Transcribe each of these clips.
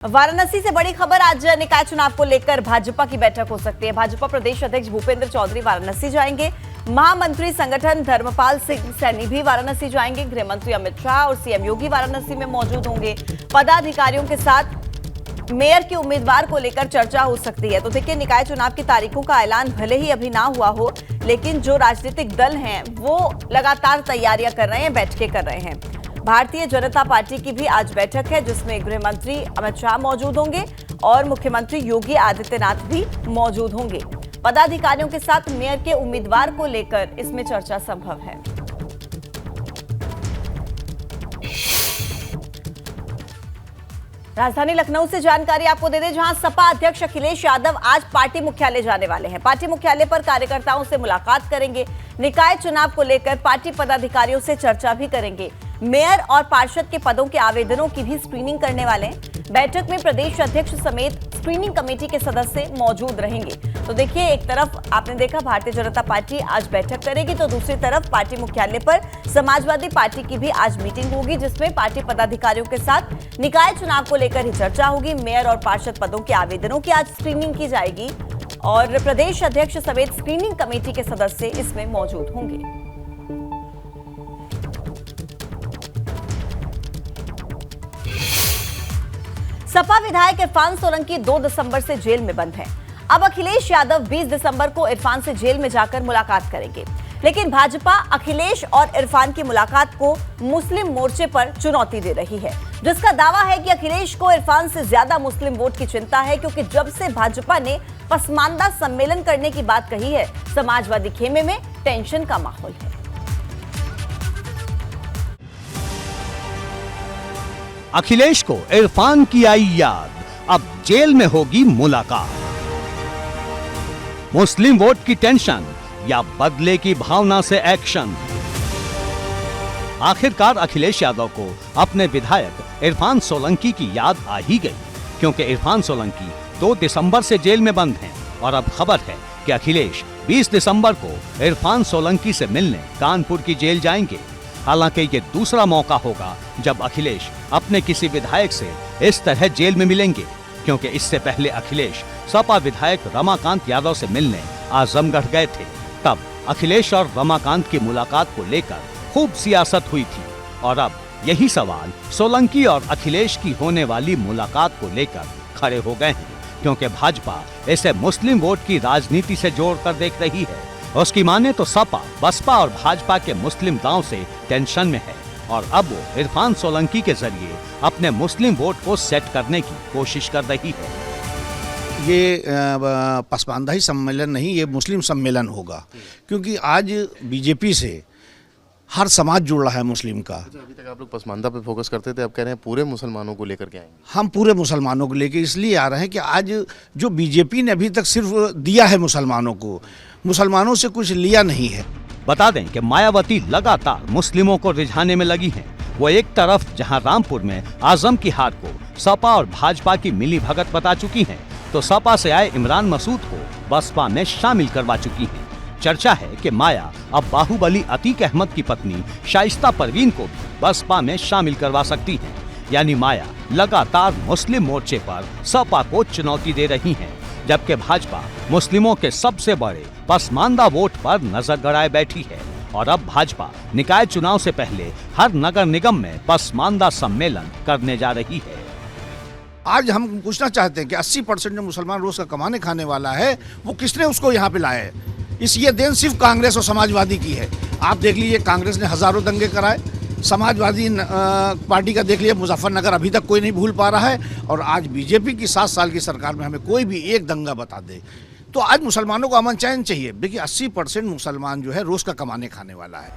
वाराणसी से बड़ी खबर, आज निकाय चुनाव को लेकर भाजपा की बैठक हो सकती है। भाजपा प्रदेश अध्यक्ष भूपेंद्र चौधरी वाराणसी जाएंगे। महामंत्री संगठन धर्मपाल सिंह सैनी भी वाराणसी जाएंगे। गृह मंत्री अमित शाह और सीएम योगी वाराणसी में मौजूद होंगे। पदाधिकारियों के साथ मेयर के उम्मीदवार को लेकर चर्चा हो सकती है। तो देखिए, निकाय चुनाव की तारीखों का ऐलान भले ही अभी ना हुआ हो, लेकिन जो राजनीतिक दल हैं वो लगातार तैयारियां कर रहे हैं, बैठकें कर रहे हैं। भारतीय जनता पार्टी की भी आज बैठक है, जिसमें गृह मंत्री अमित शाह मौजूद होंगे और मुख्यमंत्री योगी आदित्यनाथ भी मौजूद होंगे। पदाधिकारियों के साथ मेयर के उम्मीदवार को लेकर इसमें चर्चा संभव है। राजधानी लखनऊ से जानकारी आपको दे दें, जहां सपा अध्यक्ष अखिलेश यादव आज पार्टी मुख्यालय जाने वाले हैं। पार्टी मुख्यालय पर कार्यकर्ताओं से मुलाकात करेंगे। निकाय चुनाव को लेकर पार्टी पदाधिकारियों से चर्चा भी करेंगे। मेयर और पार्षद के पदों के आवेदनों की भी स्क्रीनिंग करने वाले हैं। बैठक में प्रदेश अध्यक्ष समेत स्क्रीनिंग कमेटी के सदस्य मौजूद रहेंगे। तो देखिए, एक तरफ आपने देखा भारतीय जनता पार्टी आज बैठक करेगी, तो दूसरी तरफ पार्टी मुख्यालय पर समाजवादी पार्टी की भी आज मीटिंग होगी, जिसमें पार्टी पदाधिकारियों के साथ निकाय चुनाव को लेकर ही चर्चा होगी। मेयर और पार्षद पदों के आवेदनों की आज स्क्रीनिंग की जाएगी और प्रदेश अध्यक्ष समेत स्क्रीनिंग कमेटी के सदस्य इसमें मौजूद होंगे। सपा विधायक इरफान सोलंकी 2 दिसंबर से जेल में बंद हैं। अब अखिलेश यादव 20 दिसंबर को इरफान से जेल में जाकर मुलाकात करेंगे, लेकिन भाजपा अखिलेश और इरफान की मुलाकात को मुस्लिम मोर्चे पर चुनौती दे रही है, जिसका दावा है कि अखिलेश को इरफान से ज्यादा मुस्लिम वोट की चिंता है, क्योंकि जब से भाजपा ने पसमानदा सम्मेलन करने की बात कही है, समाजवादी खेमे में टेंशन का माहौल है। अखिलेश को इरफान की आई याद, अब जेल में होगी मुलाकात। मुस्लिम वोट की टेंशन या बदले की भावना से एक्शन। आखिरकार अखिलेश यादव को अपने विधायक इरफान सोलंकी की याद आ ही गई, क्योंकि इरफान सोलंकी 2 दिसंबर से जेल में बंद हैं और अब खबर है कि अखिलेश 20 दिसंबर को इरफान सोलंकी से मिलने कानपुर की जेल जाएंगे। हालांकि ये दूसरा मौका होगा जब अखिलेश अपने किसी विधायक से इस तरह जेल में मिलेंगे, क्योंकि इससे पहले अखिलेश सपा विधायक रमाकांत यादव से मिलने आजमगढ़ गए थे। तब अखिलेश और रमाकांत की मुलाकात को लेकर खूब सियासत हुई थी और अब यही सवाल सोलंकी और अखिलेश की होने वाली मुलाकात को लेकर खड़े हो गए हैं, क्योंकि भाजपा इसे मुस्लिम वोट की राजनीति से जोड़कर देख रही है। उसकी माने तो सपा, बसपा और भाजपा के मुस्लिम दांव से टेंशन में है और अब वो इरफान सोलंकी के जरिए अपने मुस्लिम वोट को सेट करने की कोशिश कर रही है। ये पसमानदा ही सम्मेलन नहीं, ये मुस्लिम सम्मेलन होगा, क्योंकि आज बीजेपी से हर समाज जुड़ रहा है मुस्लिम का। अभी तक आप लोग पसमानदा पे फोकस करते थे, अब कह रहे हैं पूरे मुसलमानों को लेकर के आएंगे। हम पूरे मुसलमानों को लेकर इसलिए आ रहे हैं कि आज जो बीजेपी ने अभी तक सिर्फ दिया है मुसलमानों को, मुसलमानों से कुछ लिया नहीं है। बता दें कि मायावती लगातार मुस्लिमों को रिझाने में लगी हैं। वो एक तरफ जहां रामपुर में आजम की हार को सपा और भाजपा की मिली भगत बता चुकी हैं, तो सपा से आए इमरान मसूद को बसपा में शामिल करवा चुकी हैं। चर्चा है कि माया अब बाहुबली अतीक अहमद की पत्नी शाइस्ता परवीन को भी बसपा में शामिल करवा सकती हैं। यानी माया लगातार मुस्लिम मोर्चे पर सपा को चुनौती दे रही हैं, जबकि भाजपा मुस्लिमों के सबसे बड़े पसमानदा वोट पर नजर गड़ाए बैठी है और अब भाजपा निकाय चुनाव से पहले हर नगर निगम में पसमानदा सम्मेलन करने जा रही है। आज हम पूछना चाहते हैं कि 80% जो मुसलमान रोज का कमाने खाने वाला है, वो किसने उसको यहाँ पे लाया है? ये देन सिर्फ कांग्रेस और समाजवादी की है। आप देख लीजिए, कांग्रेस ने हजारों दंगे कराए, समाजवादी पार्टी का देख लीजिए, मुजफ्फरनगर अभी तक कोई नहीं भूल पा रहा है, और आज बीजेपी की 7 साल की सरकार में हमें कोई भी एक दंगा बता दे। तो आज मुसलमानों को अमन चैन चाहिए। देखिए, 80% मुसलमान जो है रोज का कमाने खाने वाला है।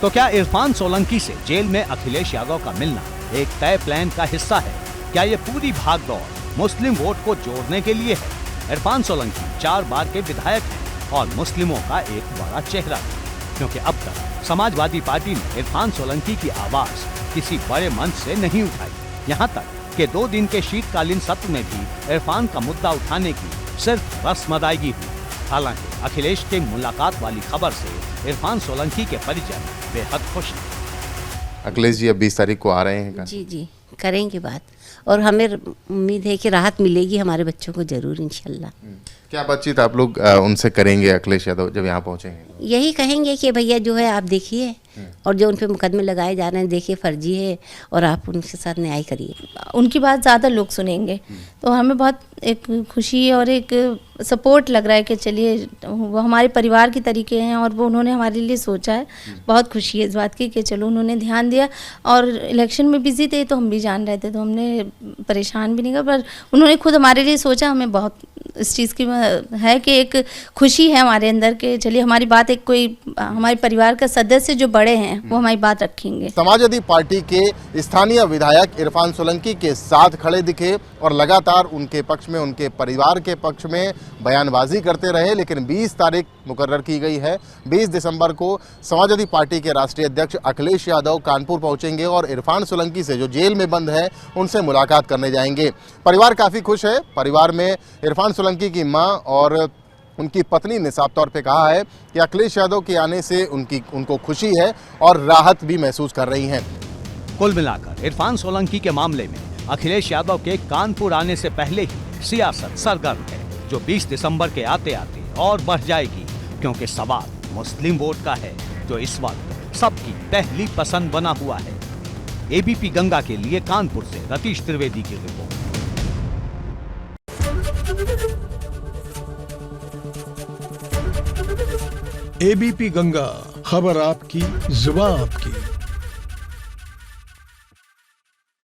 तो क्या इरफान सोलंकी से जेल में अखिलेश यादव का मिलना एक तय प्लान का हिस्सा है? क्या ये पूरी भागदौड़ मुस्लिम वोट को जोड़ने के लिए है? इरफान सोलंकी 4 बार के विधायक हैं और मुस्लिमों का एक बड़ा चेहरा है, क्योंकि अब तक समाजवादी पार्टी ने इरफान सोलंकी की आवाज किसी बड़े मंच से नहीं उठाई। यहाँ तक कि 2 दिन के शीतकालीन सत्र में भी इरफान का मुद्दा उठाने की सिर्फ रस्म अदायगी हुई। हालांकि अखिलेश के मुलाकात वाली खबर से इरफान सोलंकी के परिजन बेहद खुश हैं। अखिलेश जी अब 20 तारीख को आ रहे हैं। जी करेंगे बात। और हमें उम्मीद है कि राहत मिलेगी हमारे बच्चों को ज़रूर इंशाल्लाह। क्या बातचीत आप लोग उनसे करेंगे अखिलेश यादव जब यहाँ पहुँचेंगे? यही कहेंगे कि भैया जो है आप देखिए, और जो उन पे मुकदमे लगाए जा रहे हैं देखिए फर्जी है, और आप उनके साथ न्याय करिए। उनकी बात ज़्यादा लोग सुनेंगे, तो हमें बहुत एक खुशी और एक सपोर्ट लग रहा है कि चलिए वो हमारे परिवार की तरीके हैं और वो उन्होंने हमारे लिए सोचा है। बहुत खुशी है इस बात की कि चलो उन्होंने ध्यान दिया, और इलेक्शन में बिजी थे तो हम भी जान रहे थे, तो हमने परेशान भी नहीं किया, पर उन्होंने खुद हमारे लिए सोचा। हमें बहुत इस चीज़ की है कि एक खुशी है हमारे अंदर कि चलिए हमारी बात एक कोई हमारे परिवार का सदस्य जो बड़े हैं वो हमारी बात रखेंगे। समाजवादी पार्टी के स्थानीय विधायक इरफान सोलंकी के साथ खड़े दिखे और लगातार उनके पक्ष में, उनके परिवार के पक्ष में बयानबाजी करते रहे, लेकिन 20 तारीख मुकर्रर की गई है। 20 दिसंबर को समाजवादी पार्टी के राष्ट्रीय अध्यक्ष अखिलेश यादव कानपुर पहुंचेंगे और इरफान सोलंकी से जो जेल में बंद है उनसे मुलाकात करने जाएंगे। परिवार काफ़ी खुश है। परिवार में इरफान सोलंकी की मां और उनकी पत्नी ने साफ तौर पे कहा है कि अखिलेश यादव के आने से उनको खुशी है और राहत भी महसूस कर रही हैं। कुल मिलाकर इरफान सोलंकी के मामले में अखिलेश यादव के कानपुर आने से पहले ही सियासत सरगर्म है, जो 20 दिसंबर के आते आते और बढ़ जाएगी, क्योंकि सवाल मुस्लिम वोट का है, जो इस वक्त सबकी पहली पसंद बना हुआ है। एबीपी गंगा के लिए कानपुर से रतीश त्रिवेदी की रिपोर्ट। एबीपी गंगा, खबर आपकी, जुबान आपकी।